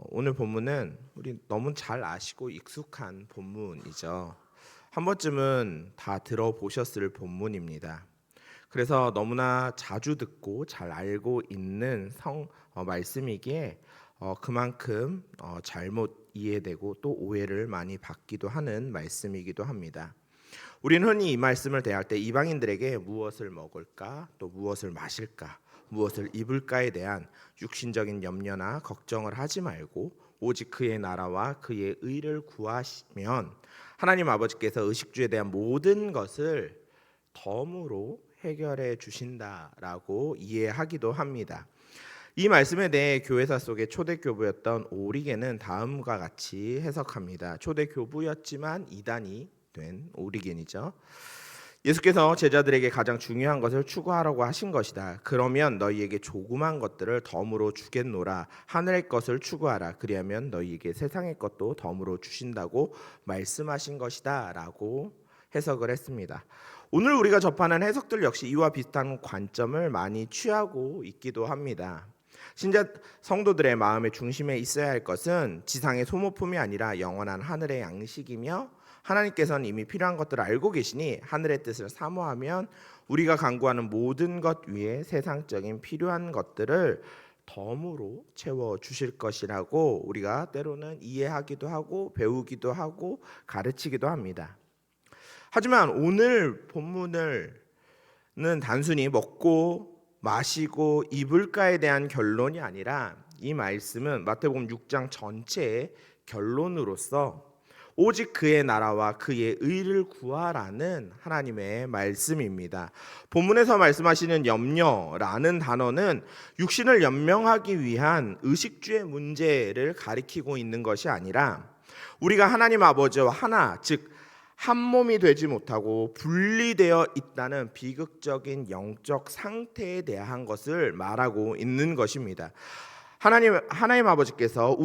오늘 본문은 우리 너무 잘 아시고 익숙한 본문이죠. 한 번쯤은 다 들어보셨을 본문입니다. 그래서 너무나 자주 듣고 잘 알고 있는 말씀이기에 그만큼 잘못 이해되고 또 오해를 많이 받기도 하는 말씀이기도 합니다. 우리는 흔히 이 말씀을 대할 때 이방인들에게 무엇을 먹을까, 또 무엇을 마실까, 무엇을 입을까에 대한 육신적인 염려나 걱정을 하지 말고 오직 그의 나라와 그의 의를 구하시면 하나님 아버지께서 의식주에 대한 모든 것을 덤으로 해결해 주신다라고 이해하기도 합니다. 이 말씀에 대해 교회사 속의 초대 교부였던 오리겐은 다음과 같이 해석합니다. 초대 교부였지만 이단이 된 오리겐이죠. 예수께서 제자들에게 가장 중요한 것을 추구하라고 하신 것이다. 그러면 너희에게 조그만 것들을 덤으로 주겠노라. 하늘의 것을 추구하라. 그리하면 너희에게 세상의 것도 덤으로 주신다고 말씀하신 것이다 라고 해석을 했습니다. 오늘 우리가 접하는 해석들 역시 이와 비슷한 관점을 많이 취하고 있기도 합니다. 신자 성도들의 마음의 중심에 있어야 할 것은 지상의 소모품이 아니라 영원한 하늘의 양식이며, 하나님께서는 이미 필요한 것들을 알고 계시니 하늘의 뜻을 사모하면 우리가 간구하는 모든 것 위에 세상적인 필요한 것들을 덤으로 채워 주실 것이라고 우리가 때로는 이해하기도 하고 배우기도 하고 가르치기도 합니다. 하지만 오늘 본문은 단순히 먹고 마시고 입을까에 대한 결론이 아니라 이 말씀은 마태복음 6장 전체의 결론으로서 오직 그의 나라와 그의 의를 구하라는 하나님의 말씀입니다. 본문에서 말씀하시는 염려라는 단어는 육신을 연명하기 위한 의식주의 문제를 가리키고 있는 것이 아니라 우리가 하나님 아버지와 하나, 즉 한 몸이 되지 못하고 분리되어 있다는 비극적인 영적 상태에 대한 것을 말하고 있는 것입니다. 하나님 아버지께서는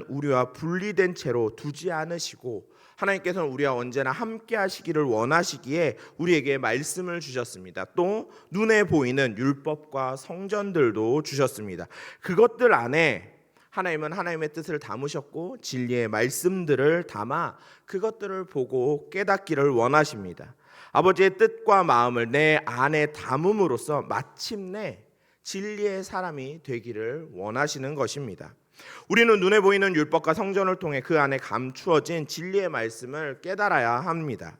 우리와 분리된 채로 두지 않으시고 하나님께서는 우리와 언제나 함께 하시기를 원하시기에 우리에게 말씀을 주셨습니다. 또 눈에 보이는 율법과 성전들도 주셨습니다. 그것들 안에 하나님은 하나님의 뜻을 담으셨고 진리의 말씀들을 담아 그것들을 보고 깨닫기를 원하십니다. 아버지의 뜻과 마음을 내 안에 담음으로써 마침내 진리의 사람이 되기를 원하시는 것입니다. 우리는 눈에 보이는 율법과 성전을 통해 그 안에 감추어진 진리의 말씀을 깨달아야 합니다.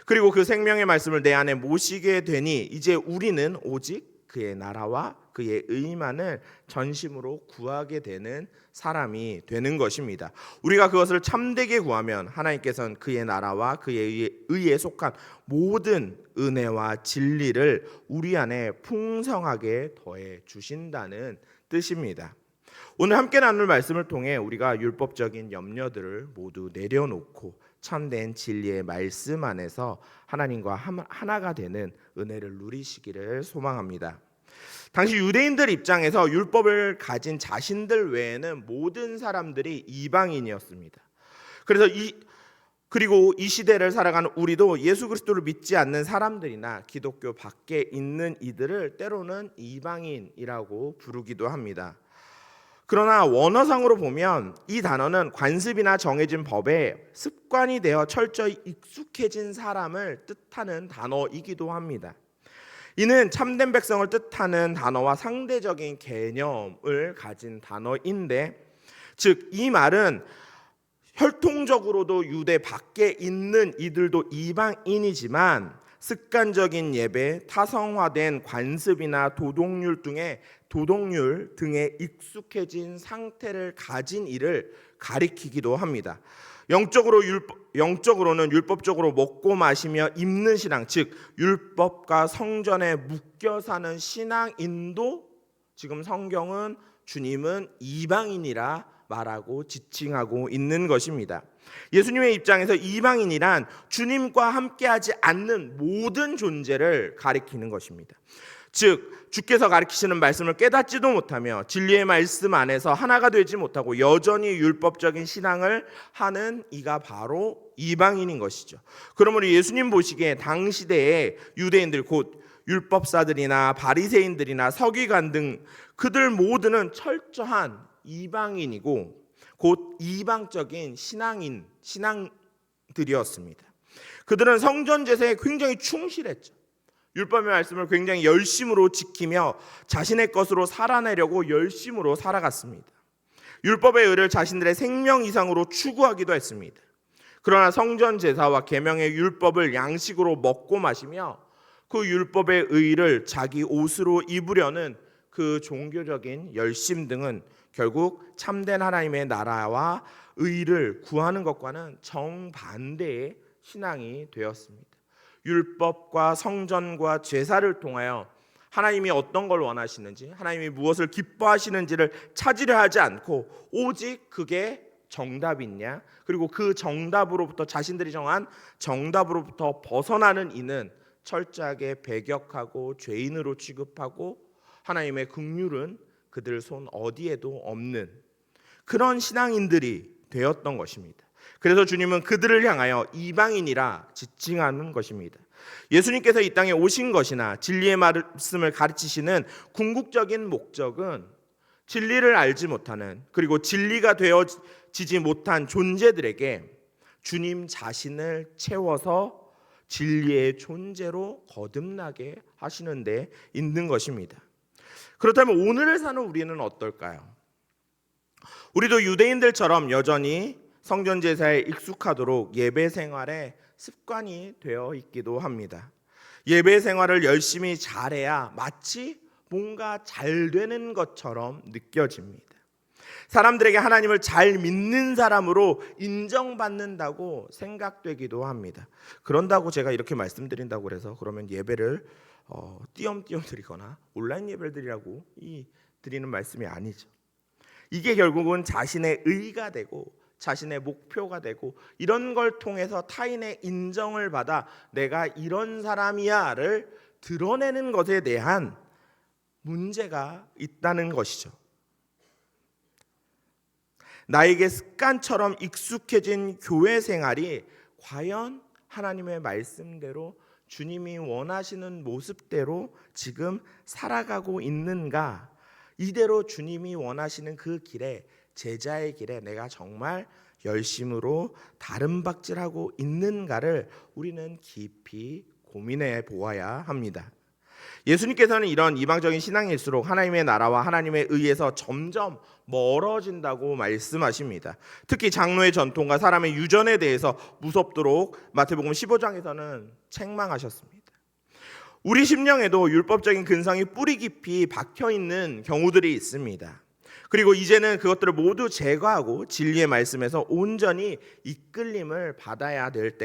그리고 그 생명의 말씀을 내 안에 모시게 되니 이제 우리는 오직 그의 나라와 그의 의만을 전심으로 구하게 되는 사람이 되는 것입니다. 우리가 그것을 참되게 구하면 하나님께서는 그의 나라와 그의 의에 속한 모든 은혜와 진리를 우리 안에 풍성하게 더해 주신다는 뜻입니다. 오늘 함께 나눌 말씀을 통해 우리가 율법적인 염려들을 모두 내려놓고 참된 진리의 말씀 안에서 하나님과 하나가 되는 은혜를 누리시기를 소망합니다. 당시 유대인들 입장에서 율법을 가진 자신들 외에는 모든 사람들이 이방인이었습니다. 그리고 이 시대를 살아가는 우리도 예수 그리스도를 믿지 않는 사람들이나 기독교 밖에 있는 이들을 때로는 이방인이라고 부르기도 합니다. 그러나 원어상으로 보면 이 단어는 관습이나 정해진 법에 습관이 되어 철저히 익숙해진 사람을 뜻하는 단어이기도 합니다. 이는 참된 백성을 뜻하는 단어와 상대적인 개념을 가진 단어인데, 즉 이 말은 혈통적으로도 유대 밖에 있는 이들도 이방인이지만 습관적인 예배, 타성화된 관습이나 도덕률 등에 익숙해진 상태를 가진 이를 가리키기도 합니다. 영적으로는 율법적으로 먹고 마시며 입는 신앙, 즉 율법과 성전에 묶여 사는 신앙인도 지금 성경은 주님은 이방인이라 말하고 지칭하고 있는 것입니다. 예수님의 입장에서 이방인이란 주님과 함께하지 않는 모든 존재를 가리키는 것입니다. 즉 주께서 가르치시는 말씀을 깨닫지도 못하며 진리의 말씀 안에서 하나가 되지 못하고 여전히 율법적인 신앙을 하는 이가 바로 이방인인 것이죠. 그러므로 예수님 보시기에 당시대의 유대인들 곧 율법사들이나 바리새인들이나 서기관 등 그들 모두는 철저한 이방인이고 곧 이방적인 신앙들이었습니다. 그들은 성전 제사에 굉장히 충실했죠. 율법의 말씀을 굉장히 열심으로 지키며 자신의 것으로 살아내려고 열심으로 살아갔습니다. 율법의 의를 자신들의 생명 이상으로 추구하기도 했습니다. 그러나 성전 제사와 계명의 율법을 양식으로 먹고 마시며 그 율법의 의를 자기 옷으로 입으려는 그 종교적인 열심 등은 결국 참된 하나님의 나라와 의를 구하는 것과는 정반대의 신앙이 되었습니다. 율법과 성전과 제사를 통하여 하나님이 어떤 걸 원하시는지, 하나님이 무엇을 기뻐하시는지를 찾으려 하지 않고 오직 그게 정답이냐, 그리고 그 정답으로부터 자신들이 정한 정답으로부터 벗어나는 이는 철저하게 배격하고 죄인으로 취급하고 하나님의 긍휼은 그들 손 어디에도 없는 그런 신앙인들이 되었던 것입니다. 그래서 주님은 그들을 향하여 이방인이라 지칭하는 것입니다. 예수님께서 이 땅에 오신 것이나 진리의 말씀을 가르치시는 궁극적인 목적은 진리를 알지 못하는, 그리고 진리가 되어지지 못한 존재들에게 주님 자신을 채워서 진리의 존재로 거듭나게 하시는 데 있는 것입니다. 그렇다면 오늘을 사는 우리는 어떨까요? 우리도 유대인들처럼 여전히 성전 제사에 익숙하도록 예배 생활에 습관이 되어 있기도 합니다. 예배 생활을 열심히 잘해야 마치 뭔가 잘 되는 것처럼 느껴집니다. 사람들에게 하나님을 잘 믿는 사람으로 인정받는다고 생각되기도 합니다. 그런다고 제가 이렇게 말씀드린다고 해서 그러면 예배를 띄엄띄엄 드리거나 온라인 예배를 드리라고 드리는 말씀이 아니죠. 이게 결국은 자신의 의가 되고 자신의 목표가 되고 이런 걸 통해서 타인의 인정을 받아 내가 이런 사람이야를 드러내는 것에 대한 문제가 있다는 것이죠. 나에게 습관처럼 익숙해진 교회 생활이 과연 하나님의 말씀대로 주님이 원하시는 모습대로 지금 살아가고 있는가? 이대로 주님이 원하시는 그 길에, 제자의 길에 내가 정말 열심으로 다름박질하고 있는가를 우리는 깊이 고민해 보아야 합니다. 예수님께서는 이런 이방적인 신앙일수록 하나님의 나라와 하나님의 의에서 점점 멀어진다고 말씀하십니다. 특히 장로의 전통과 사람의 유전에 대해서 무섭도록 마태복음 15장에서는 책망하셨습니다. 우리 심령에도 율법적인 근성이 뿌리 깊이 박혀 있는 경우들이 있습니다. 그리고 이제는 그것들을 모두 제거하고 진리의 말씀에서 온전히 이끌림을 받아야 될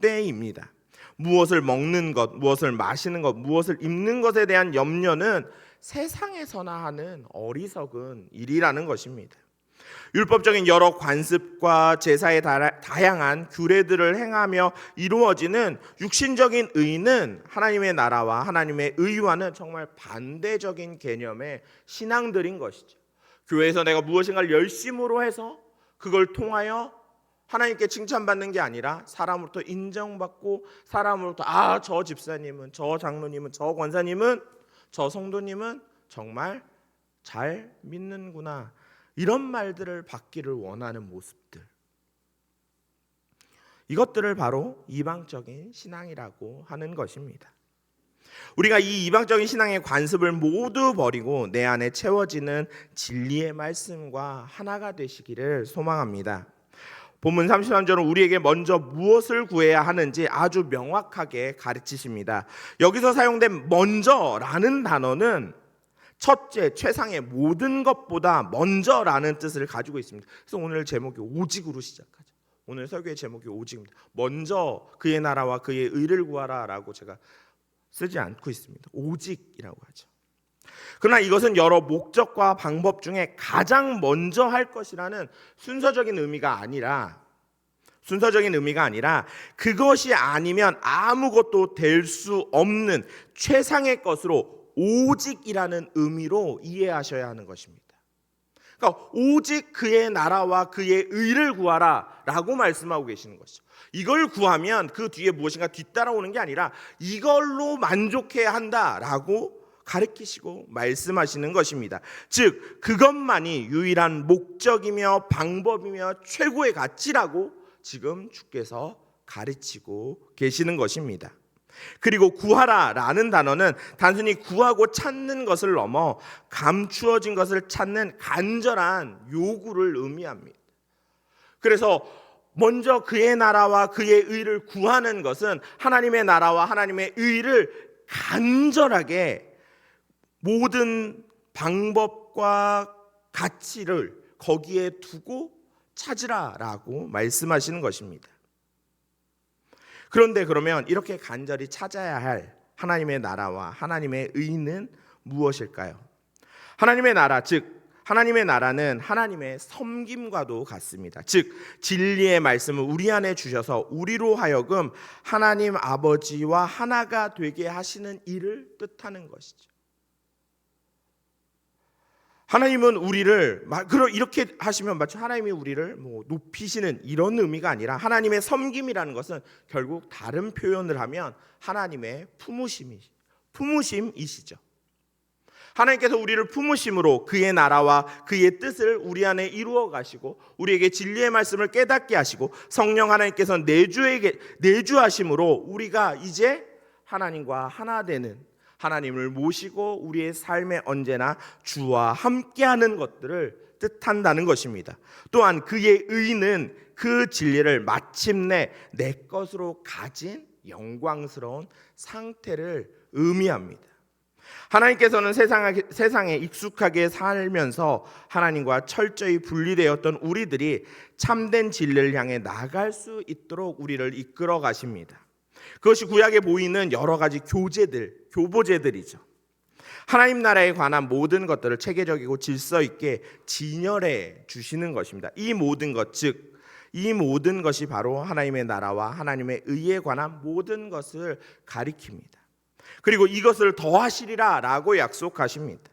때입니다. 무엇을 먹는 것, 무엇을 마시는 것, 무엇을 입는 것에 대한 염려는 세상에서나 하는 어리석은 일이라는 것입니다. 율법적인 여러 관습과 제사의 다양한 규례들을 행하며 이루어지는 육신적인 의는 하나님의 나라와 하나님의 의와는 정말 반대적인 개념의 신앙들인 것이죠. 교회에서 내가 무엇인가를 열심으로 해서 그걸 통하여 하나님께 칭찬받는 게 아니라 사람으로부터 인정받고 사람으로부터 저 집사님은, 저 장로님은, 저 권사님은, 저 성도님은 정말 잘 믿는구나, 이런 말들을 받기를 원하는 모습들, 이것들을 바로 이방적인 신앙이라고 하는 것입니다. 우리가 이 이방적인 신앙의 관습을 모두 버리고 내 안에 채워지는 진리의 말씀과 하나가 되시기를 소망합니다. 본문 33절은 우리에게 먼저 무엇을 구해야 하는지 아주 명확하게 가르치십니다. 여기서 사용된 먼저라는 단어는 첫째, 최상의 모든 것보다 먼저라는 뜻을 가지고 있습니다. 그래서 오늘 제목이 오직으로 시작하죠. 오늘 설교의 제목이 오직입니다. 먼저 그의 나라와 그의 의를 구하라라고 제가 쓰지 않고 있습니다. 오직이라고 하죠. 그러나 이것은 여러 목적과 방법 중에 가장 먼저 할 것이라는 순서적인 의미가 아니라 그것이 아니면 아무것도 될 수 없는 최상의 것으로 오직이라는 의미로 이해하셔야 하는 것입니다. 그러니까 오직 그의 나라와 그의 의를 구하라 라고 말씀하고 계시는 것이죠. 이걸 구하면 그 뒤에 무엇인가 뒤따라오는 게 아니라 이걸로 만족해야 한다라고 가르치시고 말씀하시는 것입니다. 즉 그것만이 유일한 목적이며 방법이며 최고의 가치라고 지금 주께서 가르치고 계시는 것입니다. 그리고 구하라라는 단어는 단순히 구하고 찾는 것을 넘어 감추어진 것을 찾는 간절한 요구를 의미합니다. 그래서 먼저 그의 나라와 그의 의를 구하는 것은 하나님의 나라와 하나님의 의를 간절하게 모든 방법과 가치를 거기에 두고 찾으라라고 말씀하시는 것입니다. 그런데 그러면 이렇게 간절히 찾아야 할 하나님의 나라와 하나님의 의는 무엇일까요? 하나님의 나라, 즉 하나님의 나라는 하나님의 섬김과도 같습니다. 즉 진리의 말씀을 우리 안에 주셔서 우리로 하여금 하나님 아버지와 하나가 되게 하시는 일을 뜻하는 것이죠. 하나님은 우리를 이렇게 하시면 마치 하나님이 우리를 높이시는 이런 의미가 아니라 하나님의 섬김이라는 것은 결국 다른 표현을 하면 하나님의 품으심이시죠. 하나님께서 우리를 품으심으로 그의 나라와 그의 뜻을 우리 안에 이루어 가시고 우리에게 진리의 말씀을 깨닫게 하시고 성령 하나님께서 내주하심으로 우리가 이제 하나님과 하나 되는, 하나님을 모시고 우리의 삶에 언제나 주와 함께하는 것들을 뜻한다는 것입니다. 또한 그의 의는 그 진리를 마침내 내 것으로 가진 영광스러운 상태를 의미합니다. 하나님께서는 세상에 익숙하게 살면서 하나님과 철저히 분리되었던 우리들이 참된 진리를 향해 나아갈 수 있도록 우리를 이끌어 가십니다. 그것이 구약에 보이는 여러 가지 교보제들이죠. 하나님 나라에 관한 모든 것들을 체계적이고 질서 있게 진열해 주시는 것입니다. 이 모든 것, 즉 이 모든 것이 바로 하나님의 나라와 하나님의 의에 관한 모든 것을 가리킵니다. 그리고 이것을 더하시리라 라고 약속하십니다.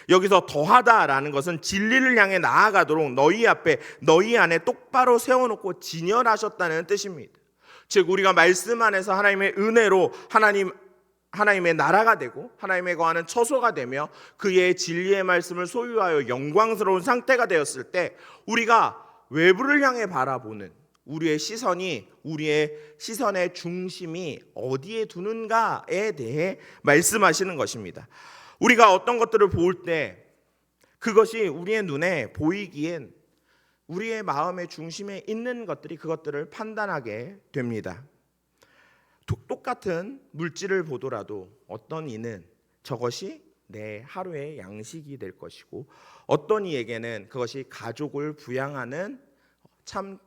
여기서 더하다라는 것은 진리를 향해 나아가도록 너희 안에 똑바로 세워놓고 진열하셨다는 뜻입니다. 즉 우리가 말씀 안에서 하나님의 은혜로 하나님의 나라가 되고 하나님의 거하는 처소가 되며 그의 진리의 말씀을 소유하여 영광스러운 상태가 되었을 때 우리가 외부를 향해 바라보는 우리의 시선의 중심이 어디에 두는가에 대해 말씀하시는 것입니다. 우리가 어떤 것들을 볼 때 그것이 우리의 눈에 보이기엔 우리의 마음의 중심에 있는 것들이 그것들을 판단하게 됩니다. 똑같은 물질을 보더라도 어떤 이는 저것이 내 하루의 양식이 될 것이고 어떤 이에게는 그것이 가족을 부양하는 참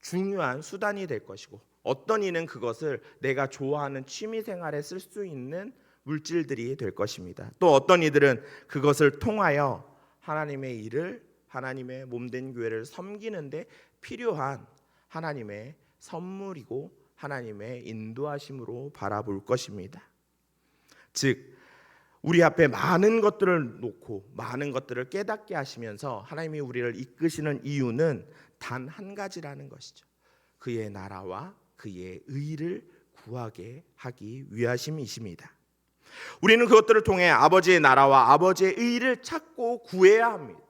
중요한 수단이 될 것이고 어떤 이는 그것을 내가 좋아하는 취미 생활에 쓸 수 있는 물질들이 될 것입니다. 또 어떤 이들은 그것을 통하여 하나님의 일을, 하나님의 몸된 교회를 섬기는 데 필요한 하나님의 선물이고 하나님의 인도하심으로 바라볼 것입니다. 즉 우리 앞에 많은 것들을 놓고 많은 것들을 깨닫게 하시면서 하나님이 우리를 이끄시는 이유는 단 한 가지라는 것이죠. 그의 나라와 그의 의를 구하게 하기 위하심이십니다. 우리는 그것들을 통해 아버지의 나라와 아버지의 의를 찾고 구해야 합니다.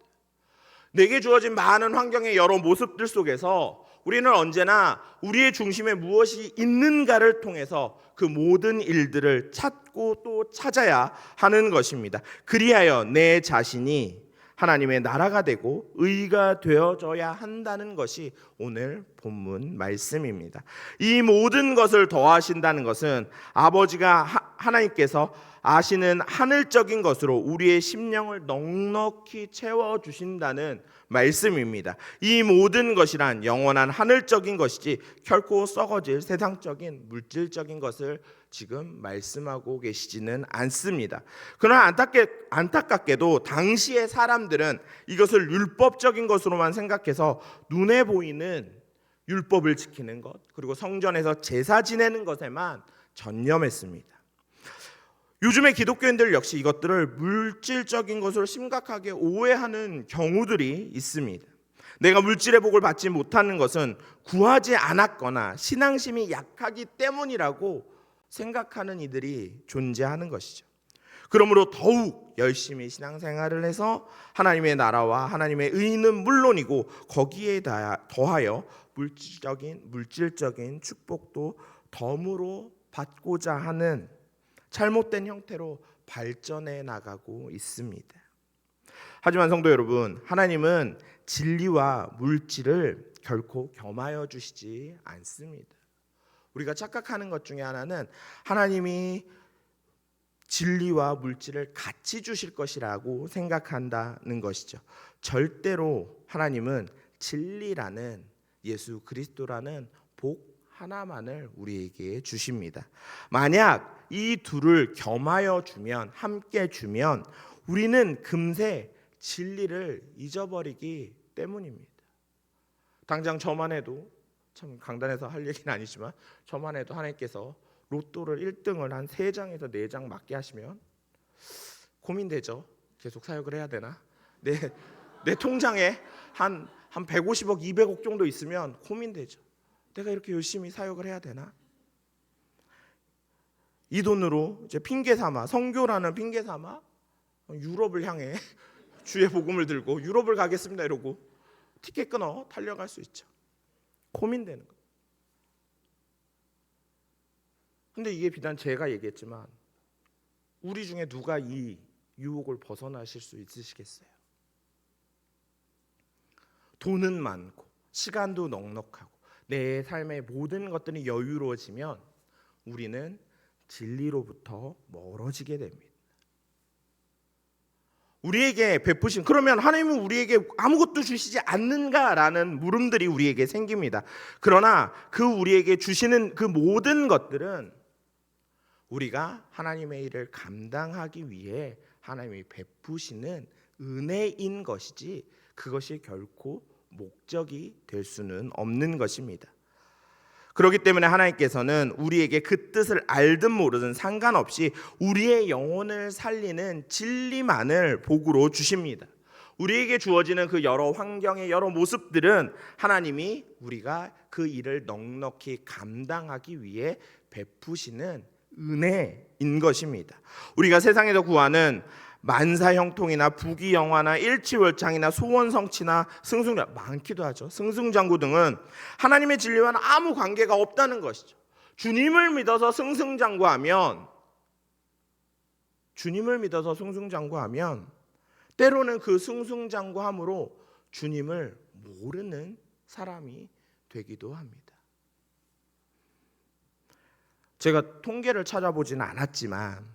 내게 주어진 많은 환경의 여러 모습들 속에서 우리는 언제나 우리의 중심에 무엇이 있는가를 통해서 그 모든 일들을 찾고 또 찾아야 하는 것입니다. 그리하여 내 자신이 하나님의 나라가 되고 의가 되어져야 한다는 것이 오늘 본문 말씀입니다. 이 모든 것을 더하신다는 것은 아버지가 하나님께서 아시는 하늘적인 것으로 우리의 심령을 넉넉히 채워주신다는 말씀입니다. 이 모든 것이란 영원한 하늘적인 것이지 결코 썩어질 세상적인 물질적인 것을 지금 말씀하고 계시지는 않습니다. 그러나 안타깝게도 당시의 사람들은 이것을 율법적인 것으로만 생각해서 눈에 보이는 율법을 지키는 것 그리고 성전에서 제사 지내는 것에만 전념했습니다. 요즘의 기독교인들 역시 이것들을 물질적인 것으로 심각하게 오해하는 경우들이 있습니다. 내가 물질의 복을 받지 못하는 것은 구하지 않았거나 신앙심이 약하기 때문이라고 생각하는 이들이 존재하는 것이죠. 그러므로 더욱 열심히 신앙생활을 해서 하나님의 나라와 하나님의 의는 물론이고 거기에 더하여 물질적인 축복도 덤으로 받고자 하는 잘못된 형태로 발전해 나가고 있습니다. 하지만 성도 여러분, 하나님은 진리와 물질을 결코 겸하여 주시지 않습니다. 우리가 착각하는 것 중에 하나는 하나님이 진리와 물질을 같이 주실 것이라고 생각한다는 것이죠. 절대로 하나님은 진리라는 예수 그리스도라는 복 하나만을 우리에게 주십니다. 만약 이 둘을 겸하여 주면, 함께 주면 우리는 금세 진리를 잊어버리기 때문입니다. 당장 저만 해도, 참 강단에서 할 얘기는 아니지만 저만 해도 하나님께서 로또를 1등을 한 3장에서 4장 맞게 하시면 고민되죠. 계속 사역을 해야 되나? 내 통장에 한 150억, 200억 정도 있으면 고민되죠. 내가 이렇게 열심히 사역을 해야 되나? 이 돈으로 이제 핑계 삼아, 선교라는 핑계 삼아 유럽을 향해 주의 복음을 들고 유럽을 가겠습니다 이러고 티켓 끊어 달려갈 수 있죠. 고민되는 거예요. 근데 이게 비단 제가 얘기했지만 우리 중에 누가 이 유혹을 벗어나실 수 있으시겠어요? 돈은 많고 시간도 넉넉하고 내 삶의 모든 것들이 여유로워지면 우리는 진리로부터 멀어지게 됩니다. 우리에게 베푸신, 그러면 하나님은 우리에게 아무것도 주시지 않는가라는 물음들이 우리에게 생깁니다. 그러나 그 우리에게 주시는 그 모든 것들은 우리가 하나님의 일을 감당하기 위해 하나님이 베푸시는 은혜인 것이지 그것이 결코 목적이 될 수는 없는 것입니다. 그렇기 때문에 하나님께서는 우리에게 그 뜻을 알든 모르든 상관없이 우리의 영혼을 살리는 진리만을 복으로 주십니다. 우리에게 주어지는 그 여러 환경의 여러 모습들은 하나님이 우리가 그 일을 넉넉히 감당하기 위해 베푸시는 은혜인 것입니다. 우리가 세상에서 구하는 만사형통이나 부귀영화나 일취월장이나 소원성취나 승승장, 많기도 하죠. 승승장구 등은 하나님의 진리와는 아무 관계가 없다는 것이죠. 주님을 믿어서 승승장구하면 때로는 그 승승장구함으로 주님을 모르는 사람이 되기도 합니다. 제가 통계를 찾아보지 않았지만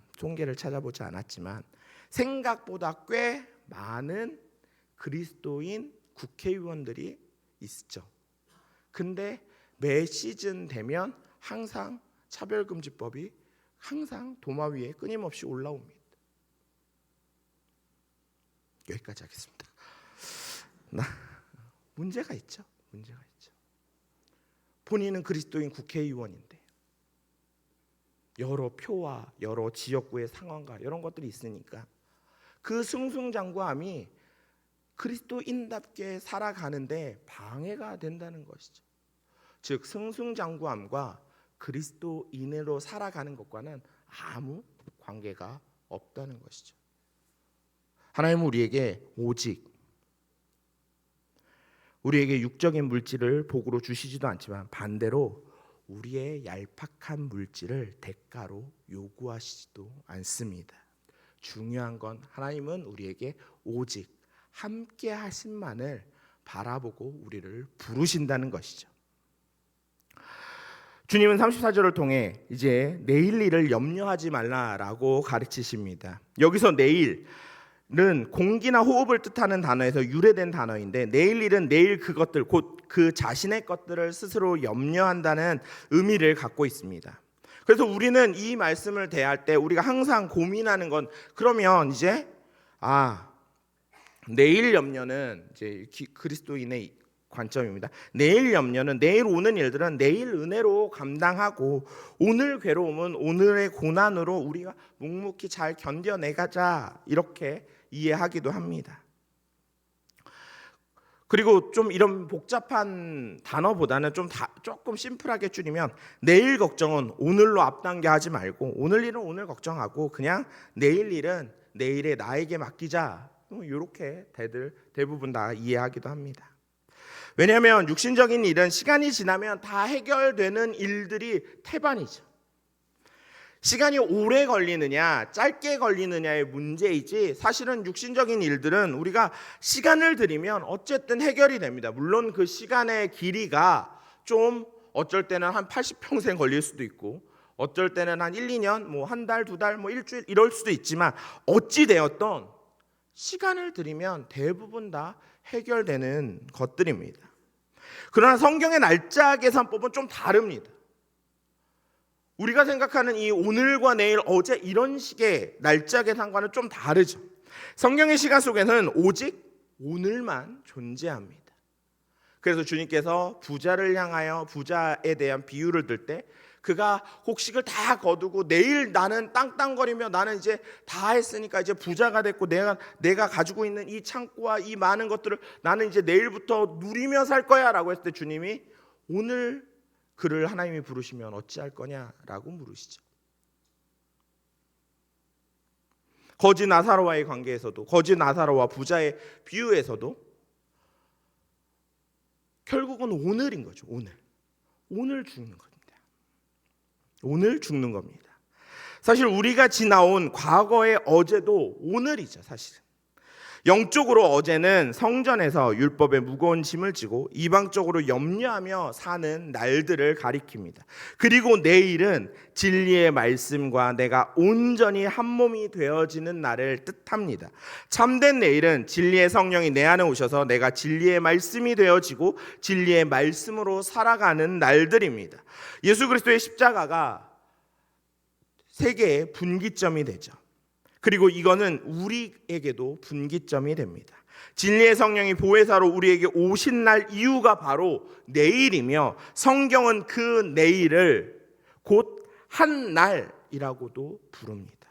생각보다 꽤 많은 그리스도인 국회의원들이 있죠. 근데 매 시즌 되면 항상 차별금지법이 항상 도마 위에 끊임없이 올라옵니다. 여기까지 하겠습니다. 문제가 있죠. 본인은 그리스도인 국회의원인데 여러 표와 여러 지역구의 상황과 이런 것들이 있으니까 그 승승장구함이 그리스도인답게 살아가는데 방해가 된다는 것이죠. 즉 승승장구함과 그리스도인으로 살아가는 것과는 아무 관계가 없다는 것이죠. 하나님은 우리에게 오직 우리에게 육적인 물질을 복으로 주시지도 않지만 반대로 우리의 얄팍한 물질을 대가로 요구하시지도 않습니다. 중요한 건 하나님은 우리에게 오직 함께 하심만을 바라보고 우리를 부르신다는 것이죠. 주님은 34절을 통해 이제 내일 일을 염려하지 말라라고 가르치십니다. 여기서 내일은 공기나 호흡을 뜻하는 단어에서 유래된 단어인데 내일 일은 내일 그것들 곧 그 자신의 것들을 스스로 염려한다는 의미를 갖고 있습니다. 그래서 우리는 이 말씀을 대할 때 우리가 항상 고민하는 건 그러면 이제 내일 염려는 이제 그리스도인의 관점입니다. 내일 염려는 내일 오는 일들은 내일 은혜로 감당하고 오늘 괴로움은 오늘의 고난으로 우리가 묵묵히 잘 견뎌내가자 이렇게 이해하기도 합니다. 그리고 좀 이런 복잡한 단어보다는 조금 심플하게 줄이면 내일 걱정은 오늘로 앞당겨 하지 말고 오늘 일은 오늘 걱정하고 그냥 내일 일은 내일에 나에게 맡기자. 이렇게 대부분 다 이해하기도 합니다. 왜냐하면 육신적인 일은 시간이 지나면 다 해결되는 일들이 태반이죠. 시간이 오래 걸리느냐 짧게 걸리느냐의 문제이지 사실은 육신적인 일들은 우리가 시간을 들이면 어쨌든 해결이 됩니다. 물론 그 시간의 길이가 좀 어쩔 때는 한 80평생 걸릴 수도 있고 어쩔 때는 한 1, 2년, 뭐 한 달, 두 달, 뭐 일주일 이럴 수도 있지만 어찌 되었던 시간을 들이면 대부분 다 해결되는 것들입니다. 그러나 성경의 날짜 계산법은 좀 다릅니다. 우리가 생각하는 이 오늘과 내일, 어제 이런 식의 날짜 계산과는 좀 다르죠. 성경의 시간 속에는 오직 오늘만 존재합니다. 그래서 주님께서 부자를 향하여 부자에 대한 비유를 들 때 그가 곡식을 다 거두고 내일 나는 땅땅거리며 나는 이제 다 했으니까 이제 부자가 됐고 내가 가지고 있는 이 창고와 이 많은 것들을 나는 이제 내일부터 누리며 살 거야 라고 했을 때 주님이 오늘 그를 하나님이 부르시면 어찌할 거냐라고 물으시죠. 거지 나사로와의 관계에서도 거지 나사로와 부자의 비유에서도 결국은 오늘인 거죠. 오늘 죽는 겁니다. 오늘 죽는 겁니다. 사실 우리가 지나온 과거의 어제도 오늘이죠. 사실은 영적으로 어제는 성전에서 율법의 무거운 짐을 지고 이방적으로 염려하며 사는 날들을 가리킵니다. 그리고 내일은 진리의 말씀과 내가 온전히 한 몸이 되어지는 날을 뜻합니다. 참된 내일은 진리의 성령이 내 안에 오셔서 내가 진리의 말씀이 되어지고 진리의 말씀으로 살아가는 날들입니다. 예수 그리스도의 십자가가 세계의 분기점이 되죠. 그리고 이거는 우리에게도 분기점이 됩니다. 진리의 성령이 보혜사로 우리에게 오신 날 이유가 바로 내일이며 성경은 그 내일을 곧 한 날이라고도 부릅니다.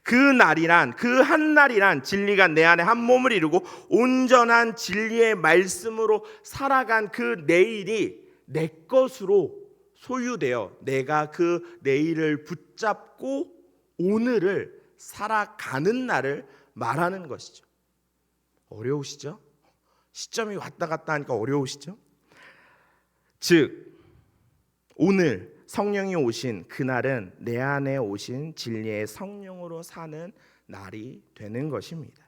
그 날이란 그 한 날이란 진리가 내 안에 한 몸을 이루고 온전한 진리의 말씀으로 살아간 그 내일이 내 것으로 소유되어 내가 그 내일을 붙잡고 오늘을 살아가는 날을 말하는 것이죠. 어려우시죠? 시점이 왔다 갔다 하니까 어려우시죠? 즉 오늘 성령이 오신 그날은 내 안에 오신 진리의 성령으로 사는 날이 되는 것입니다.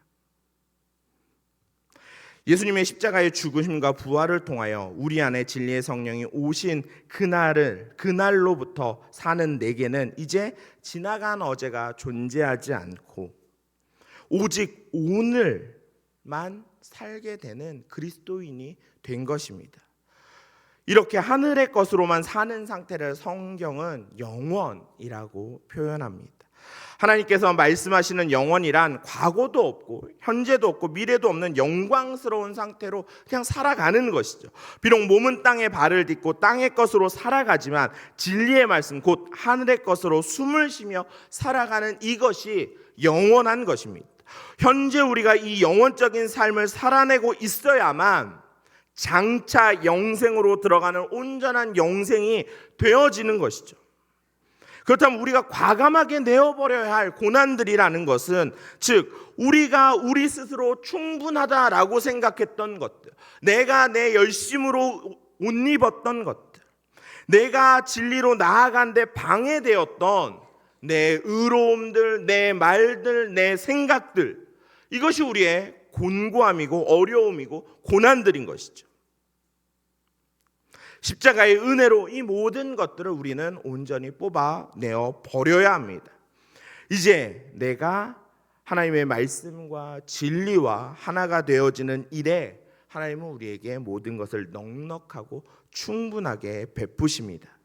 예수님의 십자가의 죽으심과 부활을 통하여 우리 안에 진리의 성령이 오신 그날로부터 사는 내게는 이제 지나간 어제가 존재하지 않고 오직 오늘만 살게 되는 그리스도인이 된 것입니다. 이렇게 하늘의 것으로만 사는 상태를 성경은 영원이라고 표현합니다. 하나님께서 말씀하시는 영원이란 과거도 없고 현재도 없고 미래도 없는 영광스러운 상태로 그냥 살아가는 것이죠. 비록 몸은 땅에 발을 딛고 땅의 것으로 살아가지만 진리의 말씀 곧 하늘의 것으로 숨을 쉬며 살아가는 이것이 영원한 것입니다. 현재 우리가 이 영원적인 삶을 살아내고 있어야만 장차 영생으로 들어가는 온전한 영생이 되어지는 것이죠. 그렇다면 우리가 과감하게 내어버려야 할 고난들이라는 것은 즉 우리가 우리 스스로 충분하다라고 생각했던 것들, 내가 내 열심으로 옷 입었던 것들, 내가 진리로 나아간데 방해되었던 내 의로움들, 내 말들, 내 생각들, 이것이 우리의 곤고함이고 어려움이고 고난들인 것이죠. 십자가의 은혜로 이 모든 것들을 우리는 온전히 뽑아내어 버려야 합니다. 이제 내가 하나님의 말씀과 진리와 하나가 되어지는 일에 하나님은 우리에게 모든 것을 넉넉하고 충분하게 베푸십니다.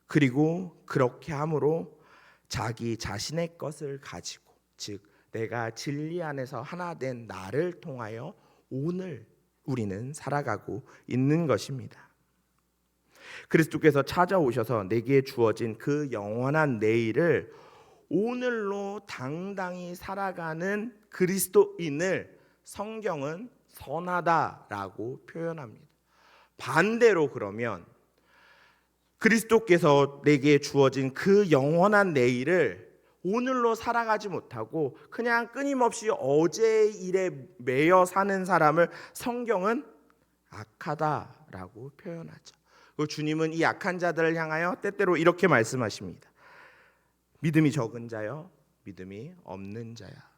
그리고 그렇게 함으로 자기 자신의 것을 가지고 즉 내가 진리 안에서 하나 된 나를 통하여 오늘 우리는 살아가고 있는 것입니다. 그리스도께서 찾아오셔서 내게 주어진 그 영원한 내일을 오늘로 당당히 살아가는 그리스도인을 성경은 선하다라고 표현합니다. 반대로 그러면 그리스도께서 내게 주어진 그 영원한 내일을 오늘로 살아가지 못하고 그냥 끊임없이 어제의 일에 매여 사는 사람을 성경은 악하다라고 표현하죠. 그리고 주님은 이 악한 자들을 향하여 때때로 이렇게 말씀하십니다. 믿음이 적은 자여, 믿음이 없는 자야.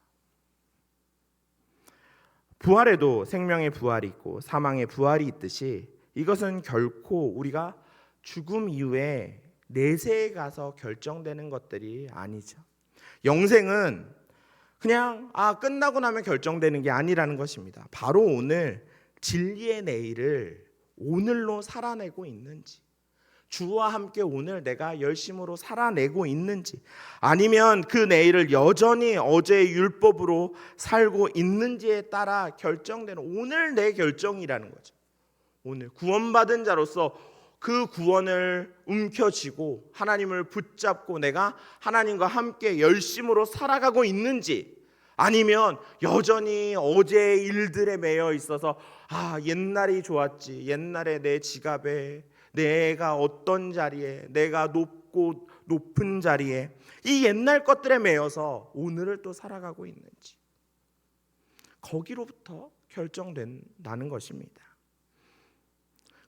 부활에도 생명의 부활이 있고 사망의 부활이 있듯이 이것은 결코 우리가 죽음 이후에 내세에 가서 결정되는 것들이 아니죠. 영생은 그냥 끝나고 나면 결정되는 게 아니라는 것입니다. 바로 오늘 진리의 내일을 오늘로 살아내고 있는지, 주와 함께 오늘 내가 열심으로 살아내고 있는지, 아니면 그 내일을 여전히 어제의 율법으로 살고 있는지에 따라 결정되는 오늘 내 결정이라는 거죠. 오늘 구원받은 자로서 그 구원을 움켜쥐고 하나님을 붙잡고 내가 하나님과 함께 열심으로 살아가고 있는지, 아니면 여전히 어제의 일들에 매여 있어서 옛날이 좋았지, 옛날에 내 지갑에 내가 어떤 자리에, 내가 높은 자리에, 이 옛날 것들에 매여서 오늘을 또 살아가고 있는지, 거기로부터 결정된다는 것입니다.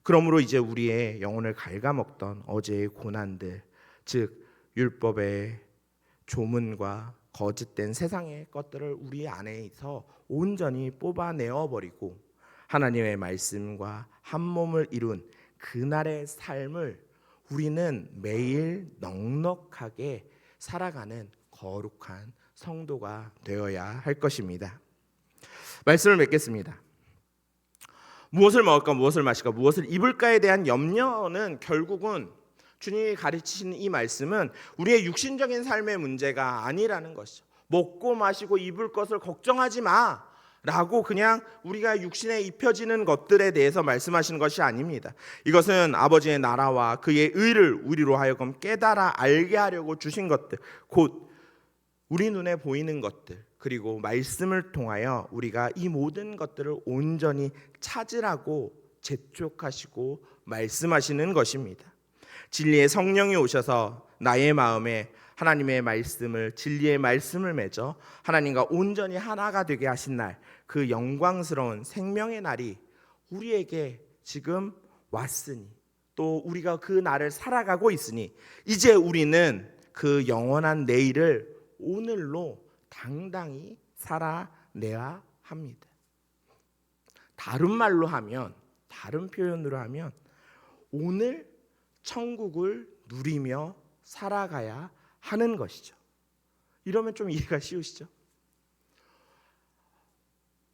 그러므로 이제 우리의 영혼을 갉아먹던 어제의 고난들, 즉 율법의 조문과 거짓된 세상의 것들을 우리 안에서 온전히 뽑아내어 버리고 하나님의 말씀과 한 몸을 이룬 그날의 삶을 우리는 매일 넉넉하게 살아가는 거룩한 성도가 되어야 할 것입니다. 말씀을 맺겠습니다. 무엇을 먹을까, 무엇을 마실까, 무엇을 입을까에 대한 염려는 결국은 주님이 가르치시는 이 말씀은 우리의 육신적인 삶의 문제가 아니라는 것이죠. 먹고 마시고 입을 것을 걱정하지 마라고 그냥 우리가 육신에 입혀지는 것들에 대해서 말씀하시는 것이 아닙니다. 이것은 아버지의 나라와 그의 의를 우리로 하여금 깨달아 알게 하려고 주신 것들, 곧 우리 눈에 보이는 것들, 그리고 말씀을 통하여 우리가 이 모든 것들을 온전히 찾으라고 재촉하시고 말씀하시는 것입니다. 진리의 성령이 오셔서 나의 마음에 하나님의 말씀을, 진리의 말씀을 맺어 하나님과 온전히 하나가 되게 하신 날, 그 영광스러운 생명의 날이 우리에게 지금 왔으니, 또 우리가 그 날을 살아가고 있으니 이제 우리는 그 영원한 내일을 오늘로 당당히 살아내야 합니다. 다른 말로 하면, 다른 표현으로 하면 오늘 천국을 누리며 살아가야 하는 것이죠. 이러면 좀 이해가 쉬우시죠?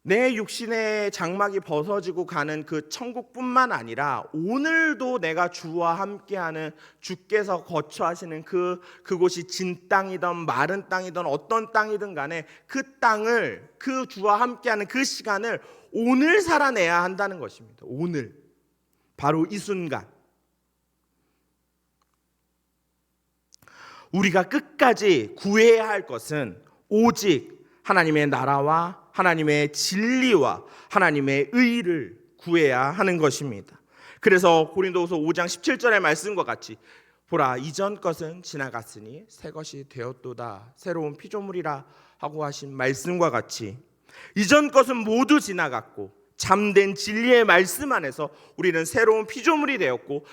내 육신의 장막이 벗어지고 가는 그 천국뿐만 아니라 오늘도 내가 주와 함께하는, 주께서 거처하시는 그곳이 진 땅이든 마른 땅이든 어떤 땅이든 간에 그 땅을, 그 주와 함께하는 그 시간을 오늘 살아내야 한다는 것입니다. 오늘, 바로 이 순간 우리가 끝까지 구해야 할 것은 오직 하나님의 나라와 하나님의 진리와 하나님의 의를 구해야 하는 것입니다. 그래서 고린도후서 5장 17절의 말씀과 같이 보라, 이전 것은 지나갔으니 새 것이 되었도다, 새로운 피조물이라 하고 하신 말씀과 같이 이전 것은 모두 지나갔고 참된 진리의 말씀 안에서 우리는 새로운 피조물이 되었고,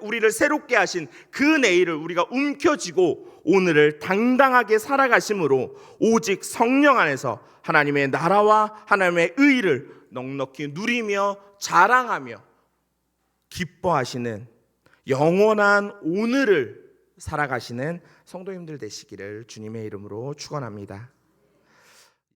우리를 새롭게 하신 그 내일을 우리가 움켜쥐고 오늘을 당당하게 살아가심으로 오직 성령 안에서 하나님의 나라와 하나님의 의를 넉넉히 누리며 자랑하며 기뻐하시는 영원한 오늘을 살아가시는 성도님들 되시기를 주님의 이름으로 축원합니다.